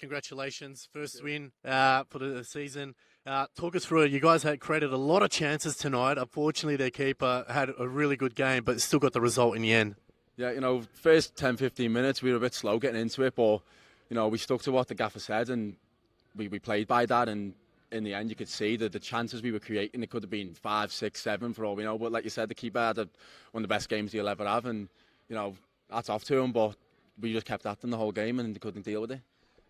Congratulations. First win for the season. Talk us through it. You guys had created a lot of chances tonight. Unfortunately, their keeper had a really good game, but still got the result in the end. Yeah, first 10, 15 minutes, we were a bit slow getting into it, but, we stuck to what the gaffer said, and we played by that, and in the end, you could see that the chances we were creating, it could have been 5, 6, 7 for all we know, but like you said, the keeper had one of the best games he'll ever have, and, that's off to him, but we just kept at them the whole game, and they couldn't deal with it.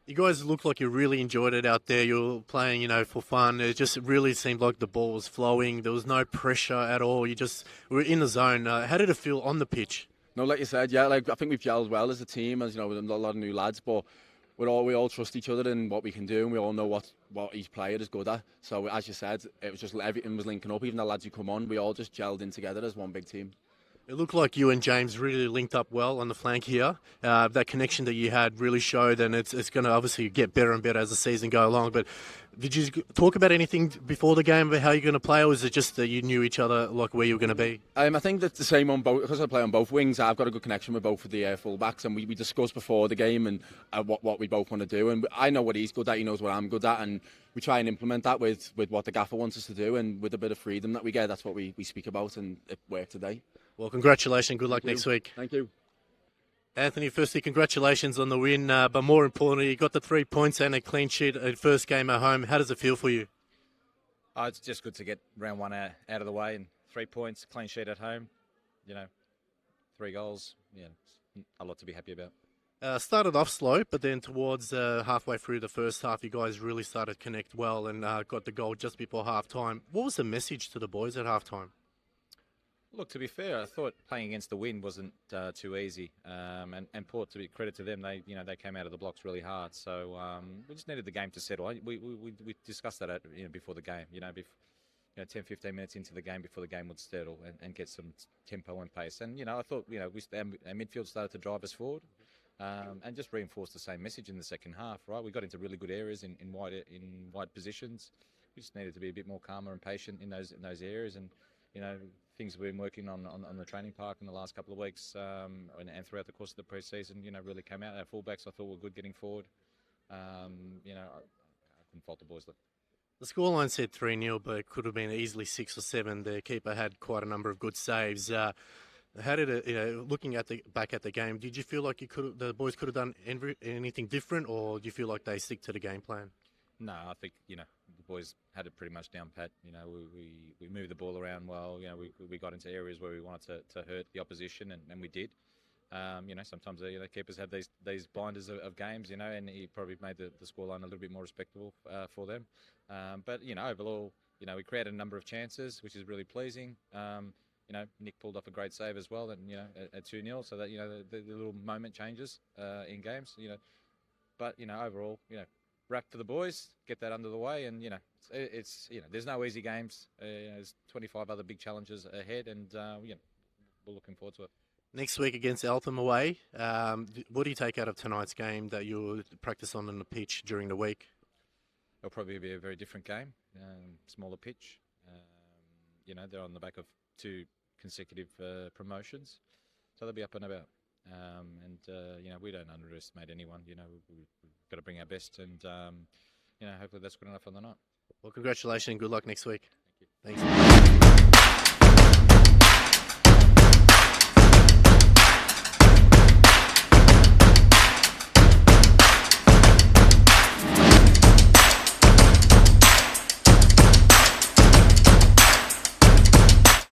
You guys looked like you really enjoyed it out there. You were playing, for fun. It just really seemed like the ball was flowing. There was no pressure at all. You just were in the zone. How did it feel on the pitch? No, like you said, yeah, I think we've gelled well as a team, with a lot of new lads, but we all trust each other in what we can do, and we all know what each player is good at. So, as you said, it was just everything was linking up. Even the lads who come on, we all just gelled in together as one big team. It looked like you and James really linked up well on the flank here. That connection that you had really showed, and it's going to obviously get better and better as the season goes along. But did you talk about anything before the game about how you're going to play, or was it just that you knew each other, like where you were going to be? I think that's the same on both, because I play on both wings. I've got a good connection with both of the full-backs, and we discussed before the game and what we both want to do. And I know what he's good at, he knows what I'm good at, and we try and implement that with what the gaffer wants us to do, and with a bit of freedom that we get, that's what we speak about, and it worked today. Well, congratulations. Good luck next week. Thank you. Anthony, firstly, congratulations on the win, but more importantly, you got the 3 points and a clean sheet at first game at home. How does it feel for you? It's just good to get round one out of the way, and 3 points, clean sheet at home. 3 goals. Yeah, a lot to be happy about. Started off slow, but then towards halfway through the first half, you guys really started to connect well and got the goal just before half-time. What was the message to the boys at half-time? Look, to be fair, I thought playing against the wind wasn't too easy, and Port, to be credit to them, they came out of the blocks really hard. So we just needed the game to settle. We discussed that before the game. 10, 15 minutes into the game before the game would settle and get some tempo and pace. And I thought our midfield started to drive us forward, and just reinforced the same message in the second half. Right, we got into really good areas in wide positions. We just needed to be a bit more calmer and patient in those areas, and things we've been working on the training park in the last couple of weeks and throughout the course of the pre-season, really came out. Our fullbacks, I thought, were good getting forward. I couldn't fault the boys. The scoreline said 3-0, but it could have been easily 6 or 7. The keeper had quite a number of good saves. How did it, looking back at the game, did you feel like the boys could have done anything different, or do you feel like they stick to the game plan? No, I think the boys had it pretty much down pat. We moved the ball around well. We got into areas where we wanted to hurt the opposition, and we did. Sometimes the keepers have these blinders of games, and he probably made the scoreline a little bit more respectable for them. But overall, we created a number of chances, which is really pleasing. Nick pulled off a great save as well, and at 2-0, so that the little moment changes in games. But overall, wrap for the boys, get that under the way, and it's there's no easy games. There's 25 other big challenges ahead, and we're looking forward to it. Next week against Eltham away, what do you take out of tonight's game that you'll practice on the pitch during the week? It'll probably be a very different game, smaller pitch. They're on the back of 2 consecutive promotions, so they'll be up and about. We don't underestimate anyone. We've got to bring our best, and hopefully that's good enough on the night. Well, congratulations and good luck next week. Thank you. Thanks.